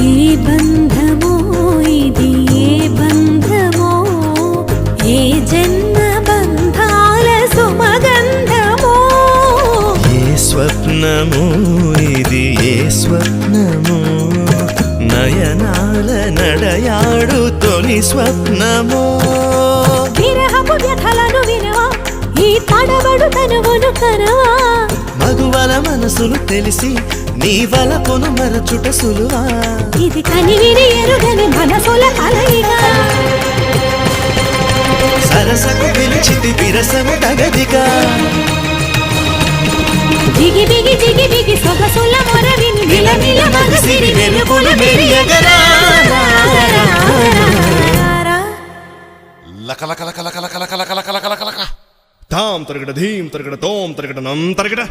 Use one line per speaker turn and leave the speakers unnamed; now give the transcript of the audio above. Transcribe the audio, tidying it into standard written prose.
ఏ బంధమో ఇది ఏ బంధమో ఏ జన్మ బంధాల సుమగంధమో
ఏ స్వప్నమో ఇది ఏ స్వప్నమో నయనాల నడయాడు తొలి స్వప్నమో
విరహపు వ్యథలను వినవా ఈ తడబడు తనువును కనవా
మగువల మనసులు తెలిసి నీ వలపును మరచుట సులువా
ఇది కనివిని ఎరుగని మనసుల కలయిగా
సరసకు పిలిచితి విరసము తగదిగా
దిగి దిగి దిగి దిగి సొగసుల మొరవిని నిలమిల మగసిరి వెలుగుల మెరియగరా
లక లక లక లక లక లక లక లక లక లక
తాం తరగడ ధీం తరగడ తోం తరగడ నం తరగడ